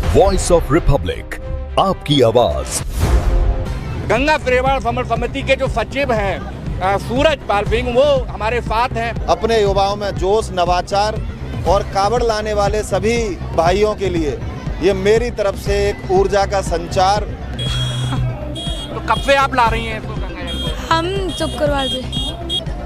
Voice of Republic, आपकी आवाज। गंगा परिवार समर समिति के जो सचिव हैं सूरज पाल सिंह, वो हमारे साथ हैं। अपने युवाओं में जोश, नवाचार और कावड़ लाने वाले सभी भाइयों के लिए ये मेरी तरफ से एक ऊर्जा का संचार। तो कब से आप ला रही हैं इसको गंगा जल को? हम शुक्रवार से।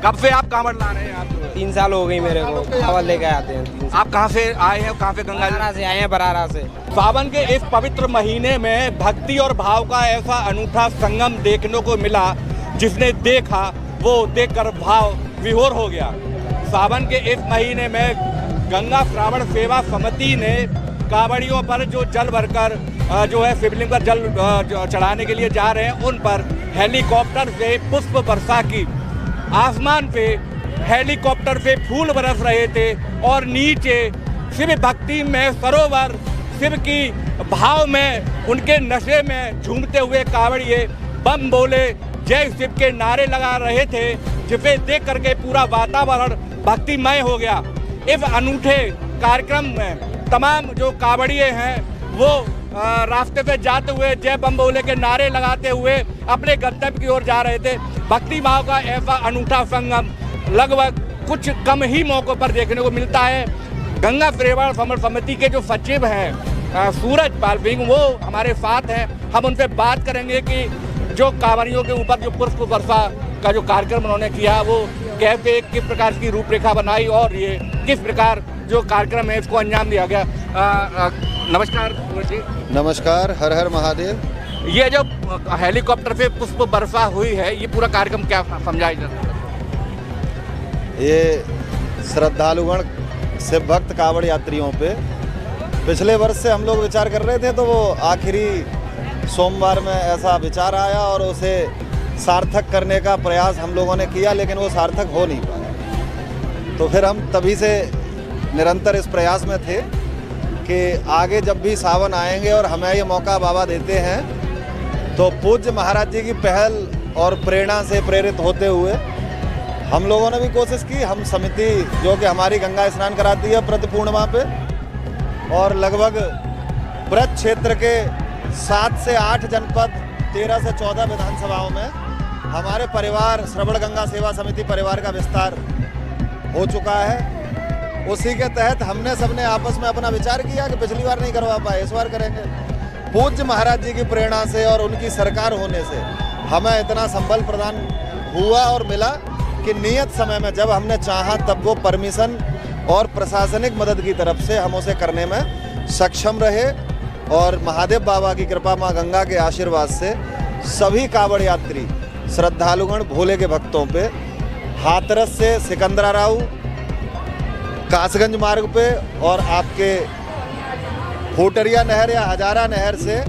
कब से आप कांवड़ ला रहे हैं? आप 3 साल हो गई मेरे को कांवड़ लेके आते हैं। 3 साल। आप कहाँ से आए हैं? कहाँ से गंगा बरारा से आए हैं, बरारा से। सावन के इस पवित्र महीने में भक्ति और भाव का ऐसा अनूठा संगम देखने को मिला, जिसने देखा वो देखकर भाव विभोर हो गया। सावन के इस महीने में गंगा श्रावण सेवा समिति ने कांवड़ियों पर जो जल भरकर जो है शिवलिंग पर जल चढ़ाने के लिए जा रहे हैं, उन पर हेलीकॉप्टर से पुष्प वर्षा की। आसमान पे हेलीकॉप्टर से फूल बरस रहे थे और नीचे शिव भक्ति में सरोवर, शिव की भाव में, उनके नशे में झूमते हुए कांवड़िए बम बोले, जय शिव के नारे लगा रहे थे, जिसे देख करके पूरा वातावरण भक्तिमय हो गया। इस अनूठे कार्यक्रम में तमाम जो कांवड़िए हैं वो रास्ते पे जाते हुए जय बम बोले के नारे लगाते हुए अपने गंतव्य की ओर जा रहे थे। भक्ति भाव का ऐसा अनूठा संगम लगभग कुछ कम ही मौकों पर देखने को मिलता है। गंगा परिवार समर समिति के जो सचिव हैं सूरज पाल सिंह, वो हमारे साथ हैं। हम उनसे बात करेंगे कि जो कांवड़ियों के ऊपर जो पुष्प वर्षा का जो कार्यक्रम उन्होंने किया, वो कैसे, किस प्रकार की रूपरेखा बनाई और ये किस प्रकार जो कार्यक्रम है इसको अंजाम दिया गया। नमस्कार सूरज जी। नमस्कार, हर हर महादेव। ये जो हेलीकॉप्टर से पुष्प वर्षा हुई है, ये पूरा कार्यक्रम क्या समझाई जाता है? ये श्रद्धालुगण से भक्त कावड़ यात्रियों पे पिछले वर्ष से हम लोग विचार कर रहे थे, तो वो आखिरी सोमवार में ऐसा विचार आया और उसे सार्थक करने का प्रयास हम लोगों ने किया, लेकिन वो सार्थक हो नहीं पाया। तो फिर हम तभी से निरंतर इस प्रयास में थे कि आगे जब भी सावन आएंगे और हमें ये मौका बाबा देते हैं, तो पूज्य महाराज जी की पहल और प्रेरणा से प्रेरित होते हुए हम लोगों ने भी कोशिश की। हम समिति जो कि हमारी गंगा स्नान कराती है प्रति पूर्णिमा पे, और लगभग ब्रज क्षेत्र के 7 से 8 जनपद, 13 से 14 विधानसभाओं में हमारे परिवार श्रवण गंगा सेवा समिति परिवार का विस्तार हो चुका है। उसी के तहत हमने सबने आपस में अपना विचार किया कि पिछली बार नहीं करवा पाए, इस बार करेंगे। पूज्य महाराज जी की प्रेरणा से और उनकी सरकार होने से हमें इतना संबल प्रदान हुआ और मिला कि नियत समय में जब हमने चाहा तब वो परमिशन और प्रशासनिक मदद की तरफ से हम उसे करने में सक्षम रहे। और महादेव बाबा की कृपा, माँ गंगा के आशीर्वाद से सभी कावड़ यात्री श्रद्धालुगण भोले के भक्तों पे हाथरस से सिकंदराराऊ, कासगंज मार्ग पे और आपके होटरिया नहर या हजारा नहर से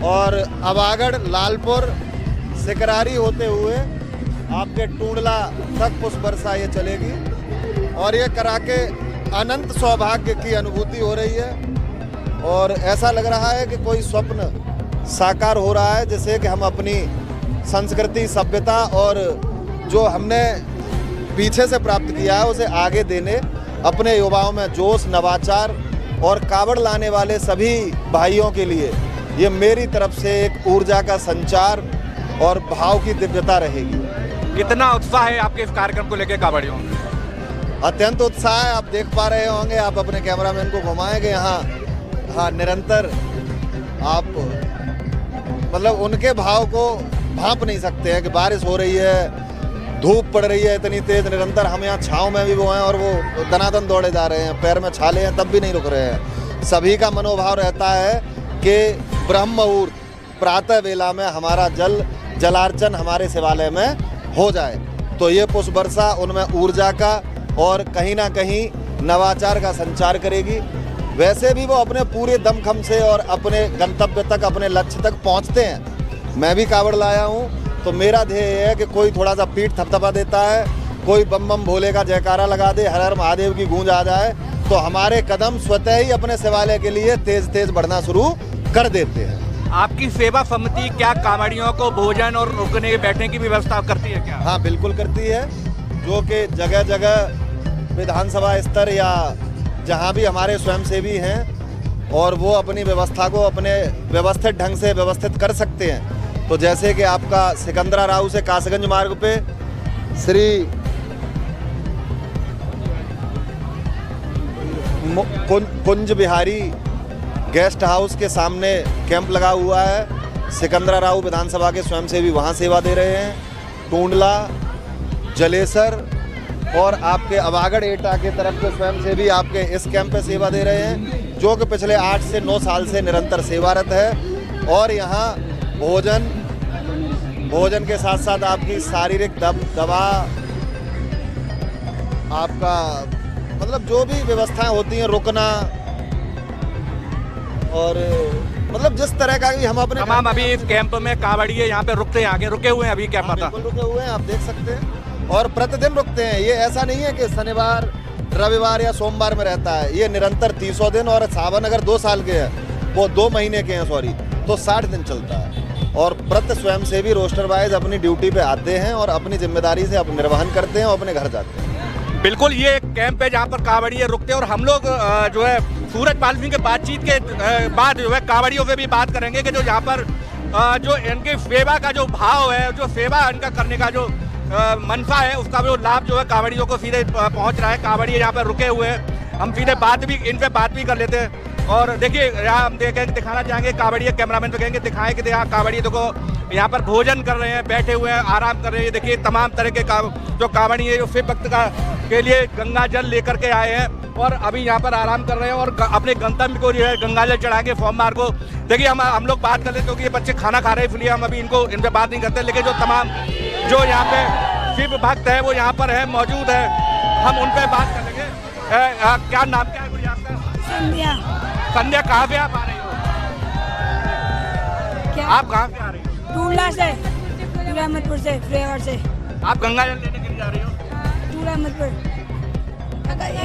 और अबागढ़, लालपुर, सिकरारी होते हुए आपके टूंडला तक पुष्प वर्षा ये चलेगी। और ये करा के अनंत सौभाग्य की अनुभूति हो रही है और ऐसा लग रहा है कि कोई स्वप्न साकार हो रहा है, जैसे कि हम अपनी संस्कृति, सभ्यता और जो हमने पीछे से प्राप्त किया है उसे आगे देने, अपने युवाओं में जोश, नवाचार और कावड़ लाने वाले सभी भाइयों के लिए ये मेरी तरफ से एक ऊर्जा का संचार और भाव की दिव्यता रहेगी। कितना उत्साह है आपके इस कार्यक्रम को लेकर कांवड़ियों में? अत्यंत उत्साह है। आप देख पा रहे होंगे, आप अपने कैमरामैन को घुमाएंगे यहाँ। हाँ, निरंतर आप मतलब उनके भाव को भांप नहीं सकते हैं कि बारिश हो रही है, धूप पड़ रही है इतनी तेज, निरंतर हम यहाँ छाँव में भी वो हैं और वो दनादन दौड़े जा रहे हैं, पैर में छाले हैं तब भी नहीं रुक रहे हैं। सभी का मनोभाव रहता है कि ब्रह्म मुहूर्त प्रातः वेला में हमारा जलार्चन हमारे शिवालय में हो जाए। तो ये पुष्प वर्षा उनमें ऊर्जा का और कहीं ना कहीं नवाचार का संचार करेगी। वैसे भी वो अपने पूरे दमखम से और अपने गंतव्य तक, अपने लक्ष्य तक पहुँचते हैं। मैं भी कावड़ लाया हूँ, तो मेरा ध्येय है कि कोई थोड़ा सा पीठ थपथपा देता है, कोई बम बम भोले का जयकारा लगा दे, हर हर महादेव की गूंज आ जाए, तो हमारे कदम स्वतः ही अपने शिवालय के लिए तेज तेज बढ़ना शुरू कर देते हैं। आपकी सेवा समिति क्या कांवड़ियों को भोजन और रुकने बैठने की व्यवस्था करती है क्या? हाँ, बिल्कुल करती है, जो कि जगह जगह विधानसभा स्तर या जहाँ भी हमारे स्वयंसेवी हैं और वो अपनी व्यवस्था को अपने व्यवस्थित ढंग से व्यवस्थित कर सकते हैं। तो जैसे कि आपका सिकंदरा राव से कासगंज मार्ग पे श्री कुंज बिहारी गेस्ट हाउस के सामने कैंप लगा हुआ है। सिकंदरा राव विधानसभा के स्वयंसेवी वहाँ सेवा दे रहे हैं। टूंडला, जलेसर और आपके अवागढ़ एटा के तरफ के स्वयंसेवी आपके इस कैंप पे सेवा दे रहे हैं, जो कि पिछले 8 से 9 साल से निरंतर सेवारत है। और यहाँ भोजन के साथ साथ आपकी शारीरिक दवा, आपका मतलब जो भी व्यवस्थाएं होती हैं, रुकना और मतलब जिस तरह का भी हम अपने तमाम अभी इस कैंप में कांवड़िए यहाँ पे रुकते हैं, आगे रुके हुए हैं अभी कैंप आता। बिल्कुल रुके हुए हैं, आप देख सकते हैं, और प्रतिदिन रुकते हैं। ये ऐसा नहीं है कि शनिवार, रविवार या सोमवार में रहता है, ये निरंतर 300 दिन। और सावन अगर 2 साल के हैं, वो 2 महीने के हैं सॉरी, तो 60 दिन चलता है। और प्रति स्वयंसेवी रोस्टर वाइज अपनी ड्यूटी पे आते हैं और अपनी जिम्मेदारी से अपने निर्वहन करते हैं और अपने घर जाते हैं। बिल्कुल, ये एक कैंप है जहाँ पर कांवड़िए रुकते हैं। और हम लोग जो है सूरजपाल सिंह के बातचीत के बाद जो है कांवड़ियों से भी बात करेंगे कि जो यहाँ पर जो इनकी सेवा का जो भाव है, जो सेवा इनका करने का जो मनसा है, उसका जो लाभ जो है कांवड़ियों को सीधे पहुँच रहा है। कांवड़िए यहाँ पर रुके हुए हैं, हम सीधे इन पे बात भी कर लेते हैं। और देखिए यहाँ हम दिखाना चाहेंगे, कांवड़िए कैमरामैन को कहेंगे दिखाएं कि यहाँ कांवड़िए देखो यहाँ पर भोजन कर रहे हैं, बैठे हुए हैं, आराम कर रहे हैं। देखिए तमाम तरह के जो कांवड़िए जो शिव भक्त के लिए गंगा जल लेकर के आए हैं और अभी यहाँ पर आराम कर रहे हैं और अपने गंतव्य को जो है गंगा जल चढ़ाएंगे सोमवार को। देखिए हम लोग बात कर लेते हैं क्योंकि ये बच्चे खाना खा रहे हैं, इसलिए हम अभी इन पे बात नहीं करते। लेकिन जो तमाम जो यहाँ पे शिव भक्त है वो यहाँ पर है, मौजूद है, हम उन पे बात कर लेंगे। क्या नाम क्या है गुड़िया आपका? संध्या। संध्या, कहाँ से आप आ रही हो? क्या? आप कहाँ से आ रही हो? टूला से, अहमदपुर से, फ्लेवर से। आप गंगा जल लेने के लिए जा रही हो? अहमदपुर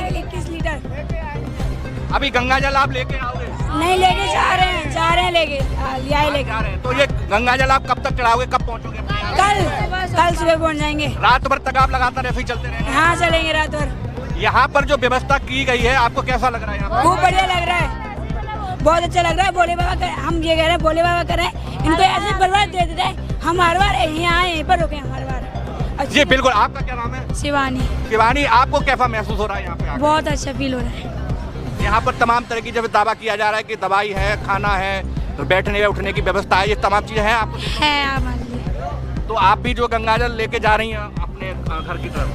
21 लीटर। अभी गंगा जल आप लेके आओगे? नहीं लेके जा रहे हैं लेके जा रहे हैं। तो ये गंगा जल आप कब तक चढ़ाओगे, कब पहुँचोगे? कल सुबह पहुँच जाएंगे। रात भर तक आप लगातार ऐसे ही चलते रहेंगे? हाँ चलेंगे रात भर। यहाँ पर जो व्यवस्था की गई है आपको कैसा लग रहा है? यहाँ पर खूब बढ़िया लग रहा है, बहुत अच्छा लग रहा है। भोले बाबा हम ये कह रहे हैं, भोले बाबा कर रहे हैं, इनको ऐसे बर्बाद दे देते हैं। हम हर बार यहाँ यहीं पर रुके हर बार। जी बिल्कुल। आपका क्या नाम है? शिवानी। शिवानी, आपको कैसा महसूस हो रहा है यहाँ पे? बहुत अच्छा फील हो रहा है। यहाँ पर तमाम तरह की जब दावा किया जा रहा है कि दवाई है, खाना है, तो बैठने या उठने की व्यवस्था है, ये तमाम चीजें हैं आपको? है। तो आप भी जो गंगा जल लेके जा रही हैं अपने घर की तरफ,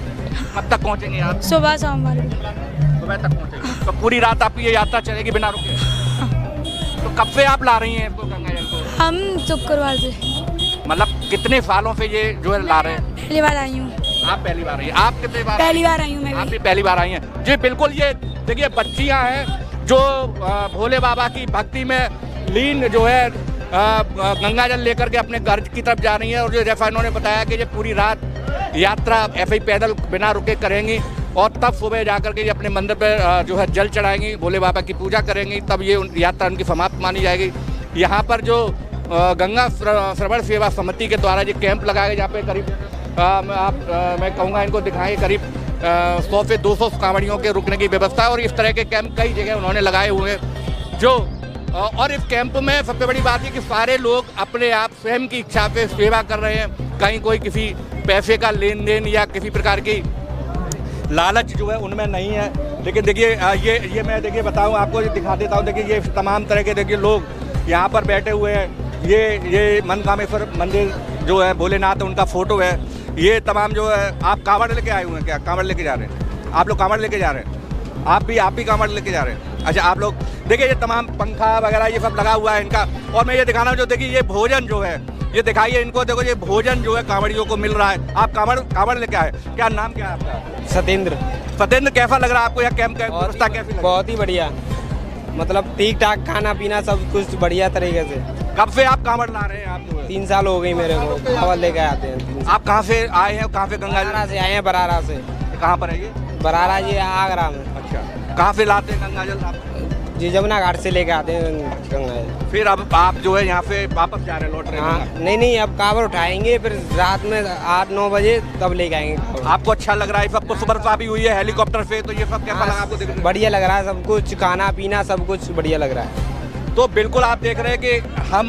कब तक पहुँचेंगे आप? सुबह सोमवार सुबह तक पहुँचेंगे। तो पूरी रात आपकी ये यात्रा चलेगी बिना रुके? तो कब से आप ला रही हैं इसको, गंगा जल को? हम शुक्रवार से। मतलब कितने सालों से ये जो है ला रहे हैं? पहली बार आई हूँ। आप पहली बार आई हैं? आप कितने बार? पहली बार आई हूँ मैं आप भी। भी पहली बार आई हैं? जी बिल्कुल। ये देखिए बच्चियाँ हैं जो भोले बाबा की भक्ति में लीन जो है गंगा जल लेकर के अपने घर की तरफ जा रही हैं। और जो जैसा इन्होंने बताया कि ये पूरी रात यात्रा ऐसे ही पैदल बिना रुके करेंगी और तब सुबह जाकर के ये अपने मंदिर पर जो है जल चढ़ाएंगी, भोले बाबा की पूजा करेंगी, तब ये यात्रा उनकी समाप्त मानी जाएगी। यहाँ पर जो गंगा श्रवण सेवा समिति के द्वारा ये कैंप लगाया गया, जहाँ पे करीब मैं कहूँगा इनको दिखाएं, करीब 100 से 200 कांवड़ियों के रुकने की व्यवस्था। और इस तरह के कैंप कई जगह उन्होंने लगाए हुए हैं जो और इस कैंप में सबसे बड़ी बात है कि सारे लोग अपने आप स्वयं की इच्छा से सेवा कर रहे हैं। कहीं कोई किसी पैसे का लेन देन या किसी प्रकार की लालच जो है उनमें नहीं है। लेकिन देखिए ये मैं देखिए बताऊँ आपको, दिखा देता हूँ। देखिए ये तमाम तरह के देखिए लोग यहाँ पर बैठे हुए हैं। ये मनकामेश्वर मंदिर जो है भोलेनाथ उनका फोटो है। ये तमाम जो है, आप कांवड़ लेके आए हुए हैं क्या? कांवड़ लेके जा रहे हैं आप लोग? कांवड़ लेके जा रहे हैं आप भी कांवड़ लेके जा रहे हैं? अच्छा, आप लोग देखिए ये तमाम पंखा वगैरह ये सब लगा हुआ है इनका। और मैं ये दिखाना हूँ, जो देखिए ये भोजन जो है, ये दिखाइए इनको, देखो ये भोजन जो है कांवड़ियों को मिल रहा है। आप कांवड़ लेके आए, क्या नाम क्या है आपका? सतेंद्र। सतेंद्र, कैसा लग रहा है आपको यह कैंप का व्यवस्था कैसी लगी? बहुत ही बढ़िया, मतलब ठीक ठाक खाना पीना सब कुछ बढ़िया तरीके से। कब से आप कांवड़ ला रहे हैं? आप 3 साल हो गई मेरे को, कांवड़ लेके आते हैं। आप कहाँ से आए हैं? कहाँ से गंगा बरारा से आए हैं। बरारा से। कहाँ पर है ये? बरारा ये आगरा में। अच्छा, कहाँ से लाते हैं गंगा जल आप? जी जमुना घाट से लेके आते हैं गंगा। फिर अब आप जो है यहाँ से वापस जा रहे हैं, लौट रहे हैं? हाँ नहीं अब कांवड़ उठाएंगे, फिर रात में 8-9 बजे तब लेके आएंगे कांवड़। आपको अच्छा लग रहा है? सब कुछ बरसा भी हुई है हेलीकॉप्टर से, तो ये सब कैसा लगा आपको देखने में? बढ़िया लग रहा है, सब कुछ खाना पीना सब कुछ बढ़िया लग रहा है। तो बिल्कुल आप देख रहे हैं कि हम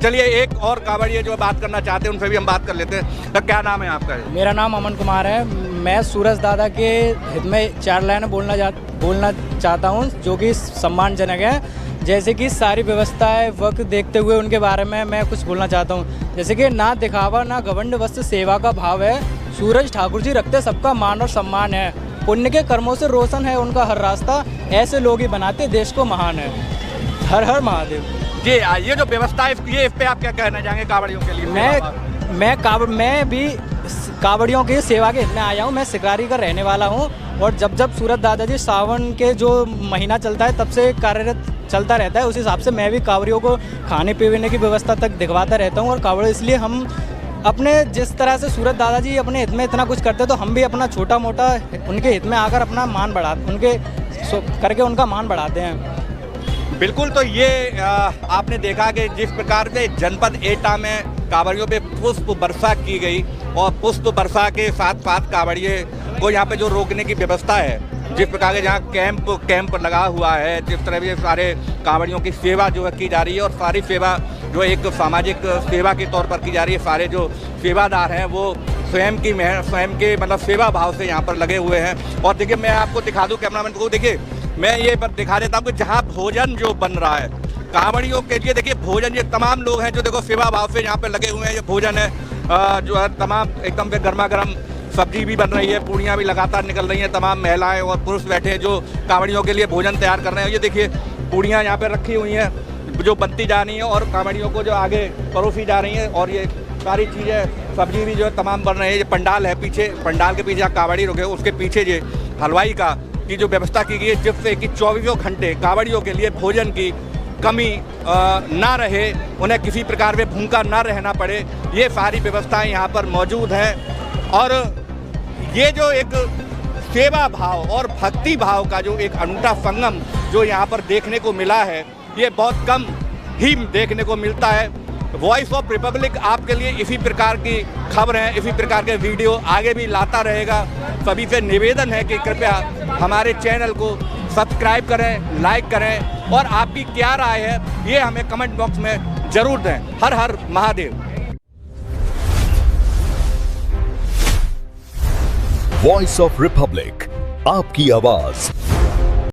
चलिए एक और कांवड़िए जो बात करना चाहते हैं उनसे भी हम बात कर लेते हैं। तो क्या नाम है आपका? मेरा नाम अमन कुमार है। मैं सूरज दादा के हित में 4 लाइन बोलना चाहता हूं जो कि सम्मानजनक है। जैसे कि सारी व्यवस्थाएं वक्त देखते हुए उनके बारे में मैं कुछ बोलना चाहता हूं। जैसे कि ना दिखावा ना घमंड, बस सेवा का भाव है। सूरज ठाकुर जी रखते सबका मान और सम्मान है। पुण्य के कर्मों से रोशन है उनका हर रास्ता, ऐसे लोग ही बनाते देश को महान है। हर हर महादेव। जी ये जो व्यवस्था है ये इस पे आप क्या कहना चाहेंगे कांवड़ियों के लिए? मैं भी कांवड़ियों की सेवा के हित में आया हूँ। मैं सिकरारी का रहने वाला हूँ और जब सूरज दादा जी सावन के जो महीना चलता है तब से कार्यरत चलता रहता है। उस हिसाब से मैं भी कांवड़ियों को खाने पीने की व्यवस्था तक दिखवाता रहता हूँ। और कांवड़ इसलिए हम अपने जिस तरह से सूरज दादा जी अपने हित में इतना कुछ करते हैं तो हम भी अपना छोटा मोटा उनके हित में आकर अपना मान करके उनका मान बढ़ाते हैं। बिल्कुल। तो ये आपने देखा कि जिस प्रकार से जनपद एटा में कांवड़ियों पे पुष्प वर्षा की गई और पुष्प वर्षा के साथ साथ कांवड़िए को यहाँ पे जो रोकने की व्यवस्था है, जिस प्रकार के जहाँ कैंप लगा हुआ है, जिस तरह से सारे कांवड़ियों की सेवा जो है की जा रही है और सारी सेवा जो एक सामाजिक सेवा के तौर पर की जा रही है। सारे जो सेवादार हैं वो स्वयं के मतलब सेवा भाव से यहाँ पर लगे हुए हैं। और देखिए मैं आपको दिखा दूँ कैमरामैन को, देखिए मैं ये दिखा देता हूँ कि जहाँ भोजन जो बन रहा है कांवड़ियों के लिए, देखिए भोजन ये तमाम लोग हैं जो देखो सेवा भाव से यहाँ पे लगे हुए हैं। ये भोजन है जो है तमाम एकदम से गर्मा गर्म सब्जी भी बन रही है, पूड़ियाँ भी लगातार निकल रही हैं। तमाम महिलाएं और पुरुष बैठे हैं जो कांवड़ियों के लिए भोजन तैयार कर रहे हैं। ये देखिए पूड़ियाँ यहाँ पे रखी हुई हैं जो बनती जा रही हैं और कांवड़ियों को जो आगे परोसी जा रही हैं। और ये सारी चीज़ें सब्जी भी जो है तमाम बन रही है। ये पंडाल है पीछे, पंडाल के पीछे कांवड़ी रुके उसके पीछे ये हलवाई की जो व्यवस्था की गई है जिससे कि 24 घंटे कांवड़ियों के लिए भोजन की कमी ना रहे, उन्हें किसी प्रकार में भूखा ना रहना पड़े। ये सारी व्यवस्थाएं यहाँ पर मौजूद हैं। और ये जो एक सेवा भाव और भक्ति भाव का जो एक अनूठा संगम जो यहाँ पर देखने को मिला है, ये बहुत कम ही देखने को मिलता है। वॉइस ऑफ रिपब्लिक आपके लिए इसी प्रकार की खबरें, इसी प्रकार के वीडियो आगे भी लाता रहेगा। सभी से निवेदन है कि कृपया हमारे चैनल को सब्सक्राइब करें, लाइक करें और आपकी क्या राय है ये हमें कमेंट बॉक्स में जरूर दें। हर हर महादेव। वॉइस ऑफ रिपब्लिक, आपकी आवाज।